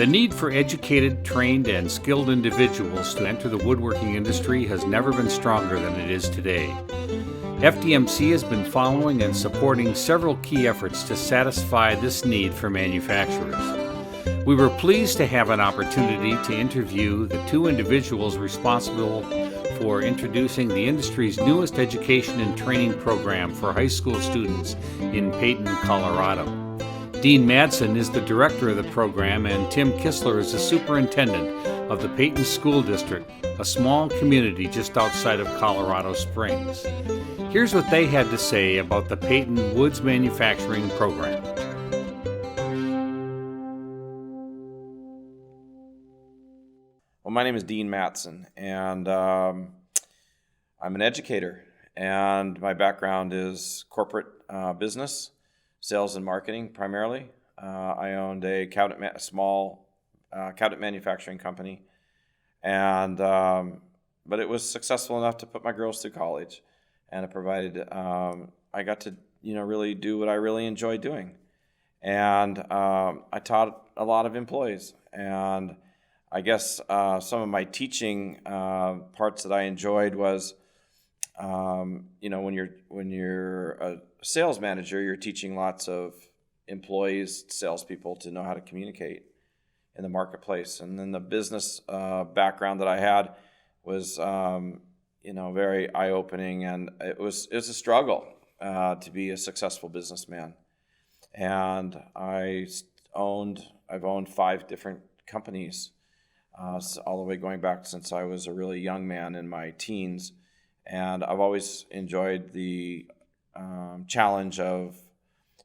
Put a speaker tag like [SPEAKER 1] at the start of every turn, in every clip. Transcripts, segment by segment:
[SPEAKER 1] The need for educated, trained, and skilled individuals to enter the woodworking industry has never been stronger than it is today. FDMC has been following and supporting several key efforts to satisfy this need for manufacturers. We were pleased to have an opportunity to interview the two individuals responsible for introducing the industry's newest education and training program for high school students in Peyton, Colorado. Dean Madsen is the director of the program, and Tim Kistler is the superintendent of the Peyton School District, a small community just outside of Colorado Springs. Here's what they had to say about the Peyton Woods Manufacturing Program.
[SPEAKER 2] Well, my name is Dean Madsen, and I'm an educator, and my background is corporate business, sales and marketing primarily. I owned a small cabinet manufacturing company, and but it was successful enough to put my girls through college, and it provided I got to really do what I really enjoy doing, and I taught a lot of employees, and I guess some of my teaching parts that I enjoyed was, when you're a sales manager, you're teaching lots of employees, salespeople to know how to communicate in the marketplace. And then the business background that I had was, very eye-opening, and it was a struggle to be a successful businessman. And I've owned 5 different companies. All the way going back since I was a really young man in my teens. And I've always enjoyed the challenge of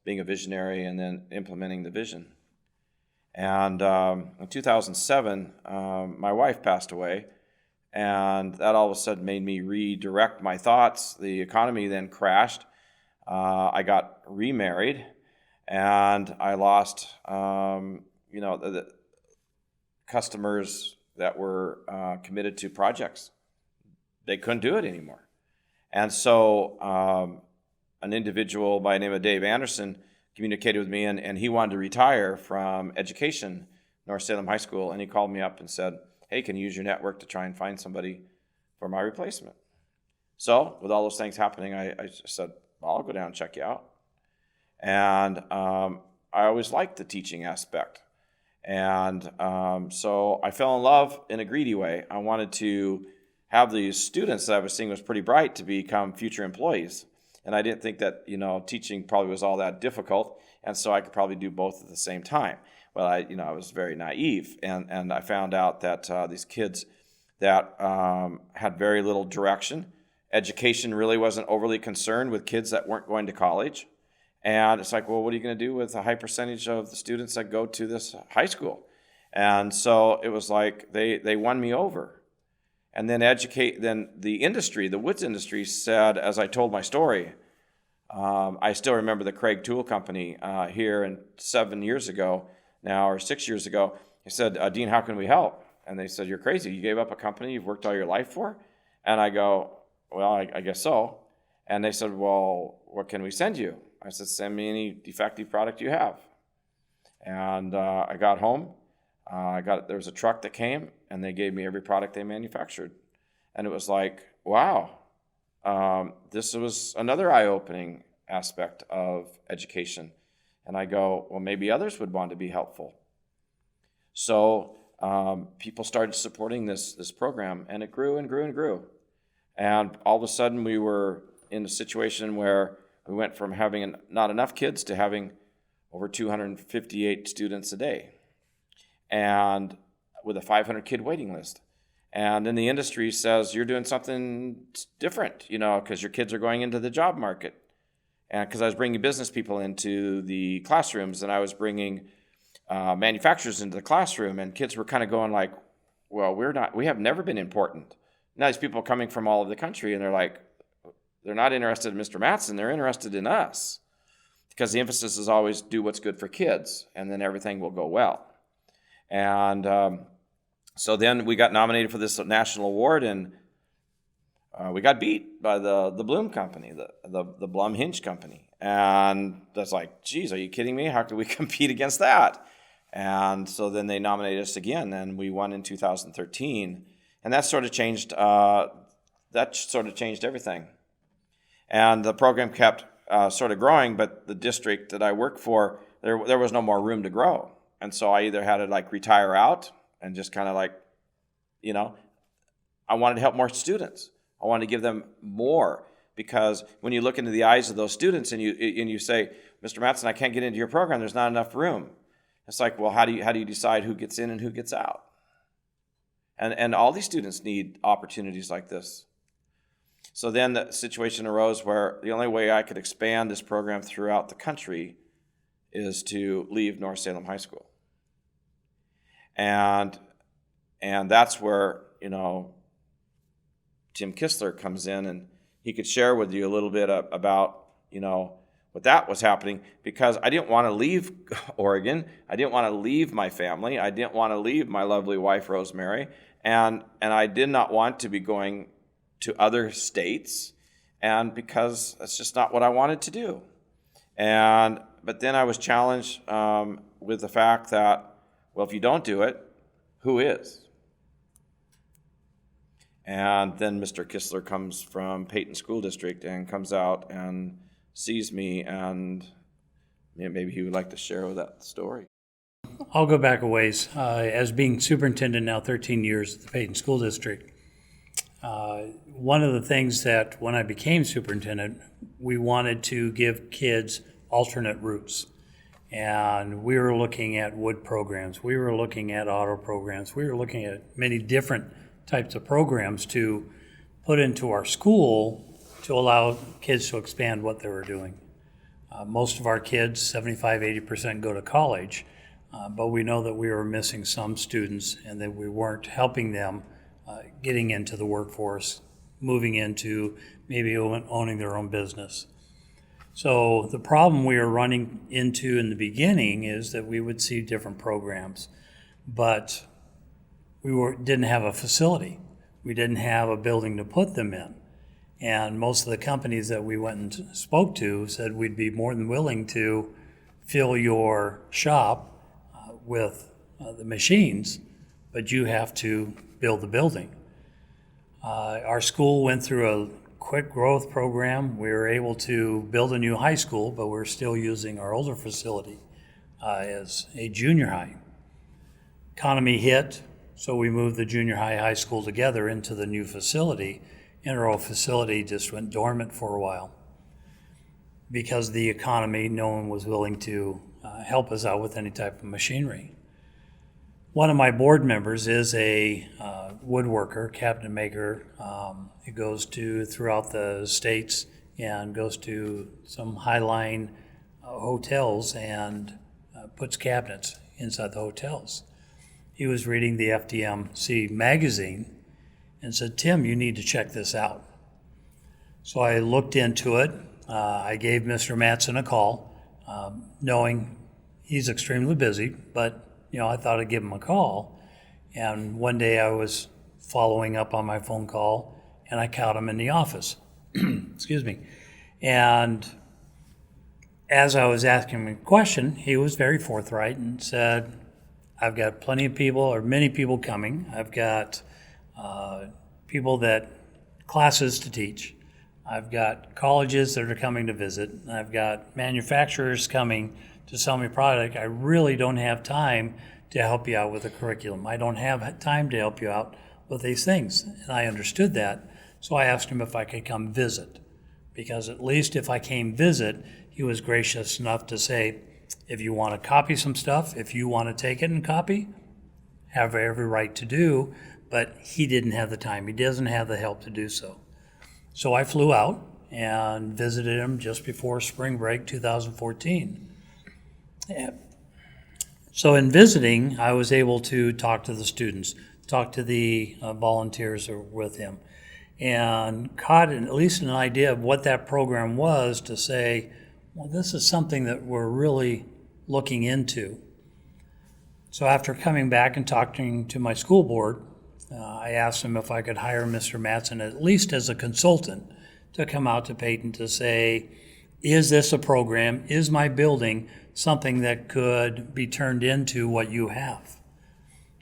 [SPEAKER 2] being a visionary and then implementing the vision. And in 2007, my wife passed away, and that all of a sudden made me redirect my thoughts. The economy then crashed. I got remarried, and I lost, the customers that were committed to projects. They couldn't do it anymore. And so an individual by the name of Dave Anderson communicated with me, and he wanted to retire from education, North Salem High School, and he called me up and said, hey, can you use your network to try and find somebody for my replacement? So with all those things happening, I said, well, I'll go down and check you out. And I always liked the teaching aspect. And so I fell in love in a greedy way. I wanted to have these students that I was seeing was pretty bright to become future employees. And I didn't think that, teaching probably was all that difficult. And so I could probably do both at the same time. Well, I was very naive. And I found out that these kids that had very little direction, education really wasn't overly concerned with kids that weren't going to college. And it's like, well, what are you going to do with a high percentage of the students that go to this high school? And so it was like they won me over. And then the industry, the woods industry said, as I told my story, I still remember the Craig Tool Company here, and 7 years ago now, or 6 years ago, he said, Dean, how can we help? And they said, you're crazy. You gave up a company you've worked all your life for? And I go, well, I guess so. And they said, well, what can we send you? I said, send me any defective product you have. And I got home. There was a truck that came, and they gave me every product they manufactured. And it was like, wow, this was another eye-opening aspect of education. And I go, well, maybe others would want to be helpful. So people started supporting this program, and it grew and grew and grew. And all of a sudden, we were in a situation where we went from having not enough kids to having over 258 students a day, and with a 500-kid waiting list. And then the industry says, you're doing something different, because your kids are going into the job market. And because I was bringing business people into the classrooms, and I was bringing manufacturers into the classroom, and kids were kind of going like, well, we have never been important. Now these people are coming from all over the country, and they're like, they're not interested in Mr. Madsen, they're interested in us. Because the emphasis is always do what's good for kids, and then everything will go well. And so then we got nominated for this national award, and we got beat by the Bloom company, the Blum Hinge company. And that's like, geez, are you kidding me? How could we compete against that? And so then they nominated us again, and we won in 2013. And that sort of changed everything. And the program kept sort of growing, but the district that I worked for, there was no more room to grow. And so I either had to like retire out and just kind of like, I wanted to help more students. I wanted to give them more, because when you look into the eyes of those students and you say, Mr. Matson, I can't get into your program, there's not enough room. It's like, well, how do you decide who gets in and who gets out? And all these students need opportunities like this. So then the situation arose where the only way I could expand this program throughout the country is to leave North Salem High School. And that's where, Tim Kistler comes in, and he could share with you a little bit about, what that was happening, because I didn't want to leave Oregon. I didn't want to leave my family. I didn't want to leave my lovely wife, Rosemary. And I did not want to be going to other states, and because that's just not what I wanted to do. But then I was challenged with the fact that, well, if you don't do it, who is? And then Mr. Kistler comes from Peyton School District and comes out and sees me, and maybe he would like to share that story.
[SPEAKER 3] I'll go back a ways. As being superintendent now 13 years at the Peyton School District, one of the things that when I became superintendent, we wanted to give kids alternate routes. And we were looking at wood programs. We were looking at auto programs. We were looking at many different types of programs to put into our school to allow kids to expand what they were doing. Most of our kids, 75-80%, go to college, but we know that we were missing some students and that we weren't helping them getting into the workforce, moving into maybe owning their own business. So the problem we were running into in the beginning is that we would see different programs, but we didn't have a facility. We didn't have a building to put them in. And most of the companies that we went and spoke to said we'd be more than willing to fill your shop with the machines, but you have to build the building. Our school went through a quick growth program. We were able to build a new high school, but we're still using our older facility as a junior high. Economy hit, so we moved the junior high school together into the new facility, and our old facility just went dormant for a while. Because of the economy, no one was willing to help us out with any type of machinery. One of my board members is a woodworker, cabinet maker. He goes throughout the states and goes to some high-line hotels and puts cabinets inside the hotels. He was reading the FDMC magazine and said, Tim, you need to check this out. So I looked into it. I gave Mr. Matson a call, knowing he's extremely busy, but I thought I'd give him a call. And one day I was following up on my phone call, and I caught him in the office. Excuse me. And as I was asking him a question, he was very forthright and said, I've got plenty of people, or many people coming. I've got classes to teach. I've got colleges that are coming to visit. I've got manufacturers coming to sell me product. I really don't have time to help you out with the curriculum. I don't have time to help you out with these things. And I understood that. So I asked him if I could come visit, because at least if I came visit, he was gracious enough to say, if you want to copy some stuff, if you want to take it and copy, have every right to do, but he didn't have the time. He doesn't have the help to do so. So I flew out and visited him just before spring break 2014. So in visiting, I was able to talk to the students, talk to the volunteers who were with him, and caught at least an idea of what that program was, to say, well, this is something that we're really looking into. So after coming back and talking to my school board, I asked him if I could hire Mr. Matson, at least as a consultant, to come out to Peyton to say, is this a program, is my building something that could be turned into what you have.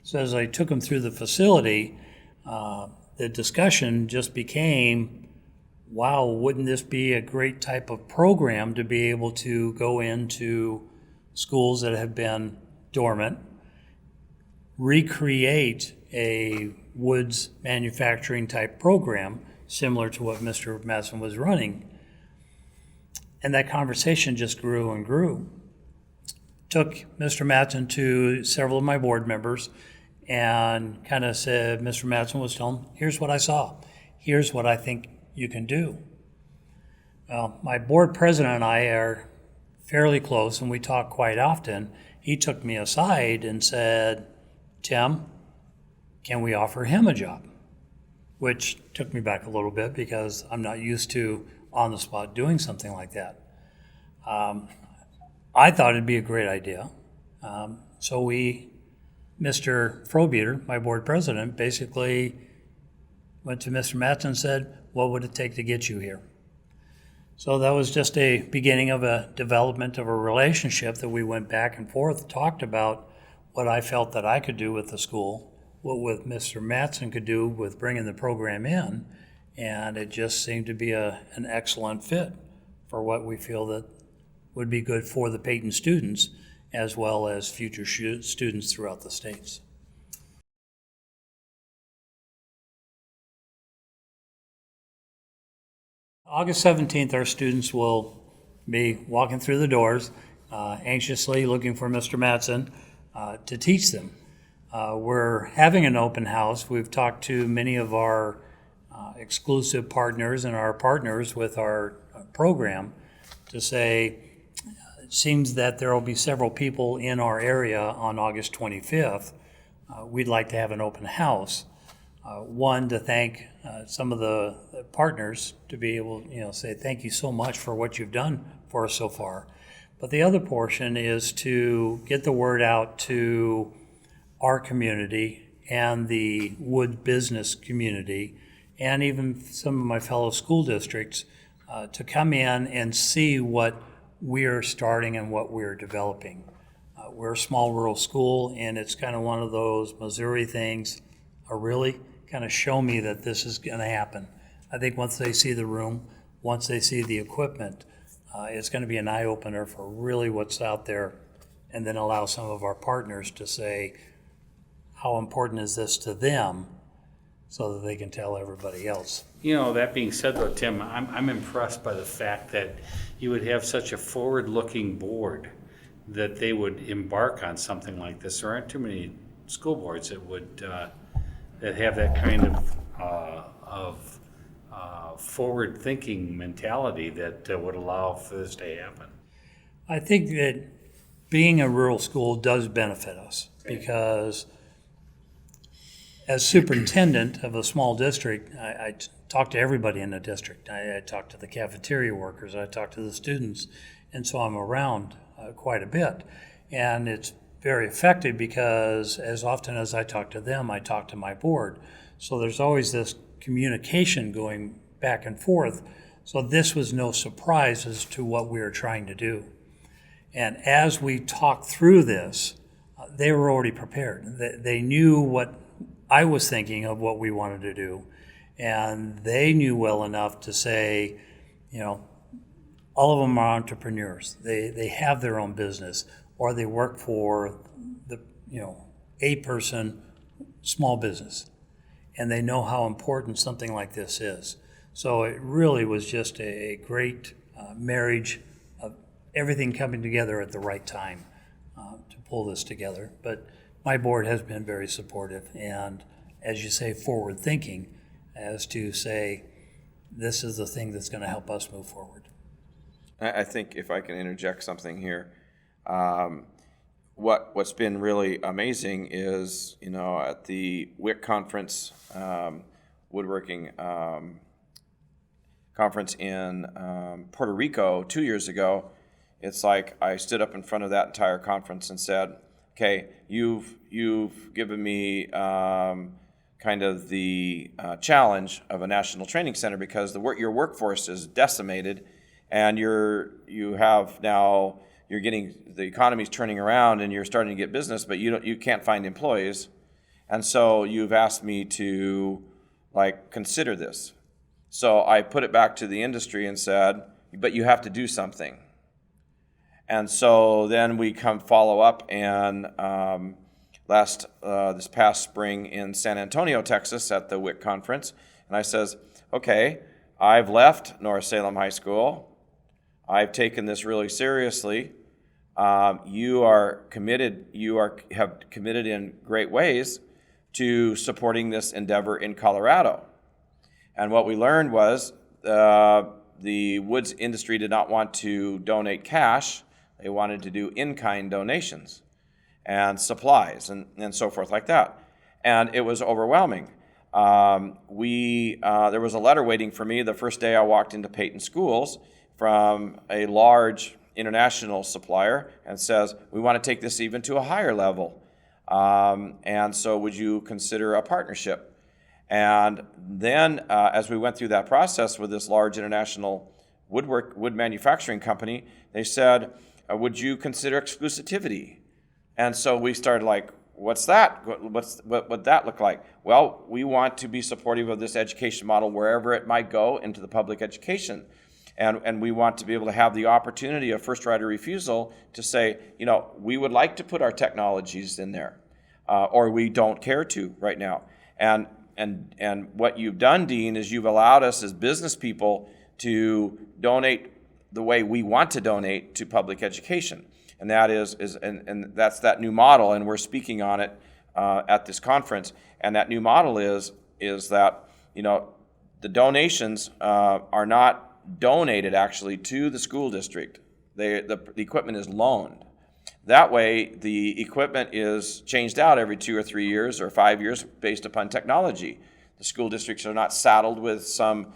[SPEAKER 3] So as I took them through the facility, the discussion just became, wow, wouldn't this be a great type of program to be able to go into schools that have been dormant, recreate a woods manufacturing type program similar to what Mr. Madsen was running. And that conversation just grew and grew. Took Mr. Madsen to several of my board members and kind of said, Mr. Madsen was telling them, here's what I saw. Here's what I think you can do. Well, my board president and I are fairly close and we talk quite often. He took me aside and said, Tim, can we offer him a job? Which took me back a little bit because I'm not used to on the spot doing something like that. I thought it'd be a great idea. So Mr. Frobeater, my board president, basically went to Mr. Madsen and said, what would it take to get you here? So that was just a beginning of a development of a relationship that we went back and forth, talked about what I felt that I could do with the school, what Mr. Madsen could do with bringing the program in, and it just seemed to be an excellent fit for what we feel that would be good for the Peyton students as well as future students throughout the states. August 17th, our students will be walking through the doors, anxiously looking for Mr. Madsen to teach them. We're having an open house. We've talked to many of our exclusive partners and our partners with our program to say, it seems that there will be several people in our area on August 25th. We'd like to have an open house. One, to thank some of the partners to be able, say thank you so much for what you've done for us so far. But the other portion is to get the word out to our community and the wood business community and even some of my fellow school districts to come in and see what we're starting and what we're developing. We're a small rural school, and it's kind of one of those Missouri things, really kind of show me that this is going to happen. I think once they see the room, once they see the equipment, it's going to be an eye-opener for really what's out there, and then allow some of our partners to say, how important is this to them so that they can tell everybody else.
[SPEAKER 1] That being said though, Tim, I'm impressed by the fact that you would have such a forward-looking board that they would embark on something like this. There aren't too many school boards that would that have that kind of forward-thinking mentality that would allow for this to happen.
[SPEAKER 3] I think that being a rural school does benefit us because as superintendent of a small district, I talk to everybody in the district. I talk to the cafeteria workers, I talk to the students, and so I'm around quite a bit. And it's very effective because as often as I talk to them, I talk to my board. So there's always this communication going back and forth. So this was no surprise as to what we were trying to do. And as we talked through this, they were already prepared. They knew what I was thinking of what we wanted to do. And they knew well enough to say, all of them are entrepreneurs. They have their own business, or they work for the, a person, small business. And they know how important something like this is. So it really was just a great marriage of everything coming together at the right time to pull this together. But my board has been very supportive and, as you say, forward thinking as to say, this is the thing that's going to help us move forward.
[SPEAKER 2] I think if I can interject something here, what's been really amazing is, at the WIC conference, woodworking conference in Puerto Rico 2 years ago, it's like I stood up in front of that entire conference and said, okay, you've given me kind of the challenge of a national training center because your workforce is decimated, and you have now the economy's turning around and you're starting to get business, but you can't find employees. And so you've asked me to consider this. So I put it back to the industry and said, but you have to do something. And so then we follow up, and this past spring in San Antonio, Texas, at the WIC conference, and I says, okay, I've left North Salem High School. I've taken this really seriously. You are committed. Have committed in great ways to supporting this endeavor in Colorado. And what we learned was the woods industry did not want to donate cash. They wanted to do in-kind donations and supplies and so forth like that. And it was overwhelming. There was a letter waiting for me the first day I walked into Peyton Schools from a large international supplier, and says, we want to take this even to a higher level. And so would you consider a partnership? And then as we went through that process with this large international wood manufacturing company, they said, would you consider exclusivity? And so we started what's that? What would that look like? Well, we want to be supportive of this education model wherever it might go into the public education. And we want to be able to have the opportunity of first right of refusal to say, we would like to put our technologies in there, or we don't care to right now. And what you've done, Dean, is you've allowed us as business people to donate the way we want to donate to public education. And that and that's that new model, and we're speaking on it at this conference. And that new model is that, the donations are not donated actually to the school district. The equipment is loaned. That way, the equipment is changed out every 2 or 3 years or 5 years based upon technology. The school districts are not saddled with some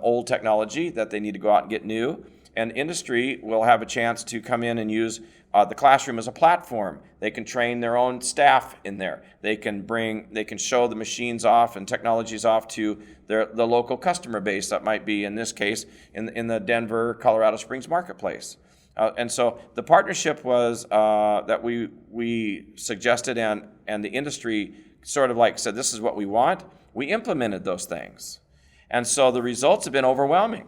[SPEAKER 2] old technology that they need to go out and get new. And industry will have a chance to come in and use the classroom as a platform. They can train their own staff in there. They can show the machines off and technologies off to the local customer base that might be, in this case, in the Denver, Colorado Springs marketplace. And so the partnership was that we suggested, and the industry sort of said, this is what we want. We implemented those things. And so the results have been overwhelming.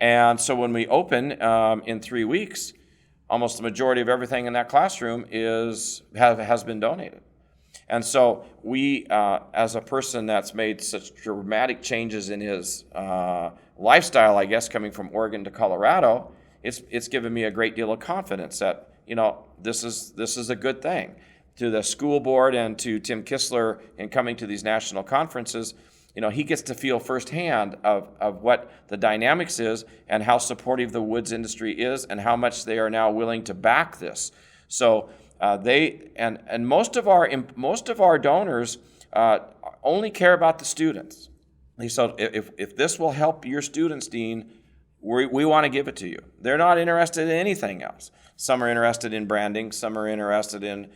[SPEAKER 2] And so when we open in 3 weeks, almost the majority of everything in that classroom has been donated. And so we, as a person that's made such dramatic changes in his lifestyle, I guess, coming from Oregon to Colorado, it's given me a great deal of confidence that, this is a good thing. To the school board and to Tim Kistler in coming to these national conferences, he gets to feel firsthand of what the dynamics is and how supportive the woods industry is and how much they are now willing to back this. So most of our donors only care about the students. So if this will help your students, Dean, we want to give it to you. They're not interested in anything else. Some are interested in branding. Some are interested in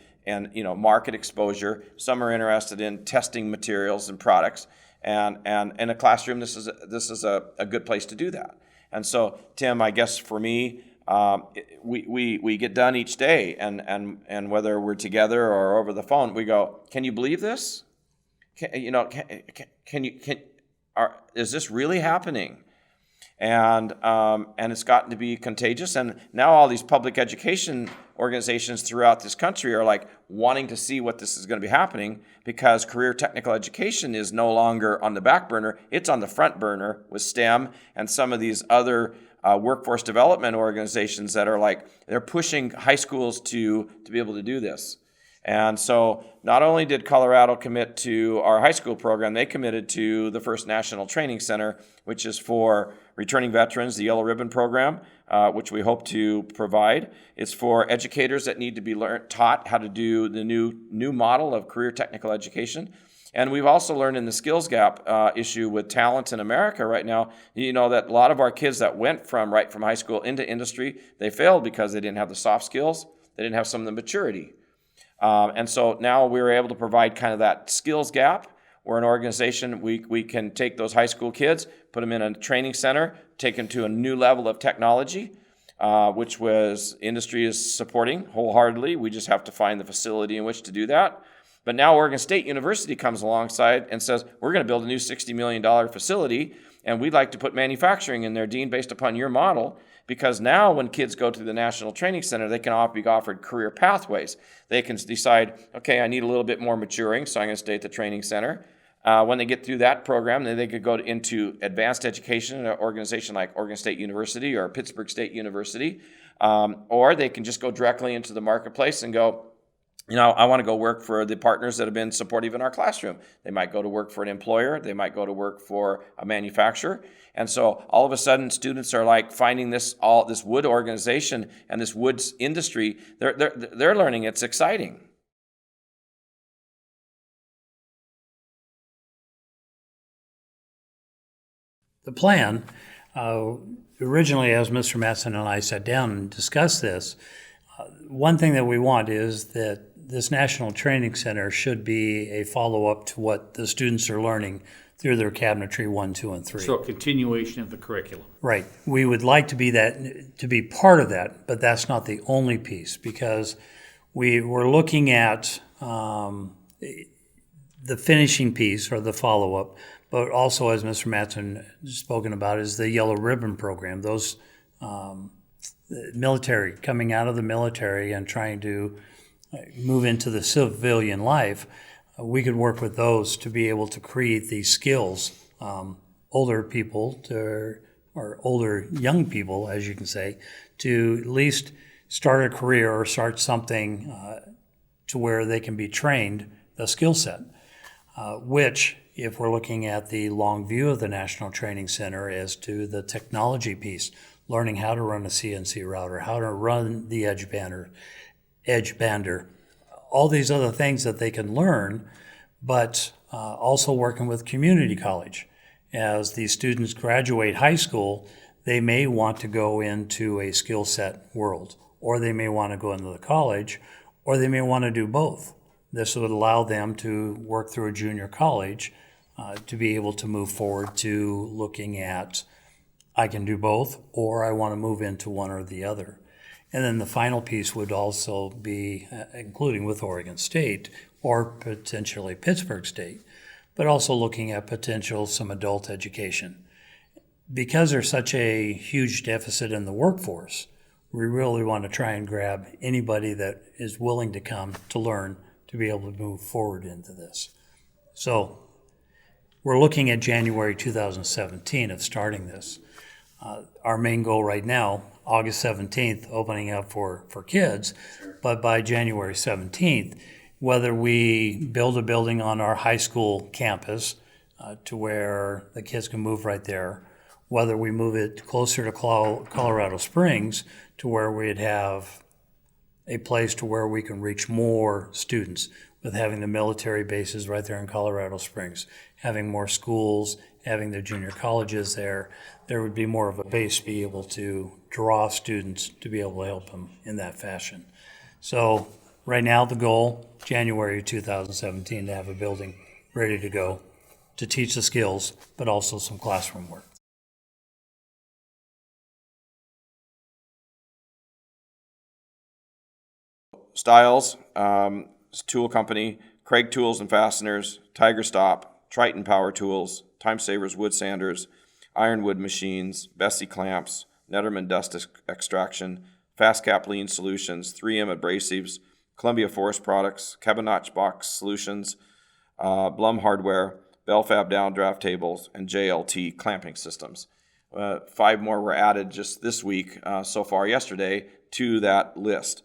[SPEAKER 2] market exposure. Some are interested in testing materials and products. And in a classroom, this is a good place to do that. And so, Tim, I guess for me, we get done each day, and whether we're together or over the phone, we go, can you believe this? Is this really happening? And it's gotten to be contagious. And now all these public education organizations throughout this country are wanting to see what this is going to be happening, because career technical education is no longer on the back burner. It's on the front burner with STEM and some of these other workforce development organizations that are they're pushing high schools to be able to do this. And so not only did Colorado commit to our high school program, they committed to the first National Training Center, which is for returning veterans, the Yellow Ribbon Program, which we hope to provide. It's for educators that need to be taught how to do the new model of career technical education. And we've also learned in the skills gap issue with talent in America right now, that a lot of our kids that went from high school into industry, they failed because they didn't have the soft skills, they didn't have some of the maturity. And so now we're able to provide kind of that skills gap. We're an organization, we can take those high school kids, put them in a training center, take them to a new level of technology, which was industry is supporting wholeheartedly. We just have to find the facility in which to do that. But now Oregon State University comes alongside and says, we're going to build a new $60 million facility, and we'd like to put manufacturing in there, Dean, based upon your model, because now when kids go to the National Training Center, they can be offered career pathways. They can decide, okay, I need a little bit more maturing, so I'm going to stay at the training center. When they get through that program, then they could go into advanced education at an organization like Oregon State University or Pittsburgh State University, or they can just go directly into the marketplace and go, I want to go work for the partners that have been supportive in our classroom. They might go to work for an employer. They might go to work for a manufacturer. And so all of a sudden, students are like finding this wood organization and this wood industry. They're learning. It's exciting.
[SPEAKER 3] The plan, originally, as Mr. Matson and I sat down and discussed this, one thing that we want is that this National Training Center should be a follow-up to what the students are learning through their cabinetry 1, 2, and 3.
[SPEAKER 1] So a continuation of the curriculum.
[SPEAKER 3] Right. We would like to be part of that, but that's not the only piece, because we're looking at the finishing piece or the follow-up, but also, as Mr. Matson has spoken about, is the Yellow Ribbon Program. Those military, coming out of the military and trying to move into the civilian life, we could work with those to be able to create these skills. Older people or older young people, as you can say, to at least start a career or start something to where they can be trained the skill set, which, if we're looking at the long view of the National Training Center as to the technology piece, learning how to run a CNC router, how to run the edge bander, all these other things that they can learn, but also working with community college. As these students graduate high school, they may want to go into a skill set world, or they may want to go into the college, or they may want to do both. This would allow them to work through a junior college to be able to move forward to looking at, I can do both, or I want to move into one or the other. And then the final piece would also be, including with Oregon State or potentially Pittsburgh State, but also looking at potential some adult education. Because there's such a huge deficit in the workforce, we really want to try and grab anybody that is willing to come to learn to be able to move forward into this. So we're looking at January 2017 of starting this. Our main goal right now, August 17th, opening up for kids, but by January 17th, whether we build a building on our high school campus to where the kids can move right there, whether we move it closer to Colorado Springs to where we'd have a place to where we can reach more students with having the military bases right there in Colorado Springs, having more schools, having the junior colleges there would be more of a base to be able to draw students to be able to help them in that fashion. So right now the goal, January 2017, to have a building ready to go to teach the skills, but also some classroom work.
[SPEAKER 2] Styles, tool company, Craig Tools and Fasteners, Tiger Stop, Triton Power Tools, Time Savers Wood Sanders, Ironwood Machines, Bessie Clamps, Netterman Dust Extraction, Fast Cap Lean Solutions, 3M Abrasives, Columbia Forest Products, Cabinotch Box Solutions, Blum Hardware, Belfab Downdraft Tables, and JLT Clamping Systems. 5 more were added just this week, so far yesterday, to that list.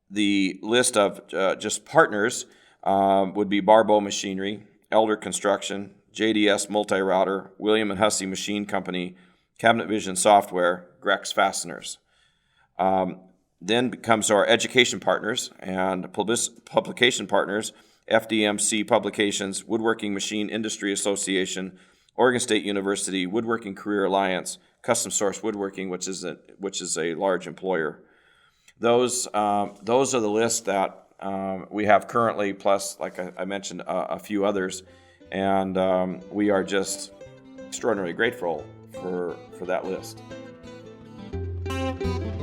[SPEAKER 2] The list of just partners would be Barbeau Machinery, Elder Construction, JDS Multi-Router, William & Hussey Machine Company, Cabinet Vision Software, Grex Fasteners. Then comes our education partners and publication partners, FDMC Publications, Woodworking Machine Industry Association, Oregon State University, Woodworking Career Alliance, Custom Source Woodworking, which is a large employer. Those are the lists that we have currently, plus, like I mentioned, a few others, and we are just extraordinarily grateful for that list.
[SPEAKER 3] you.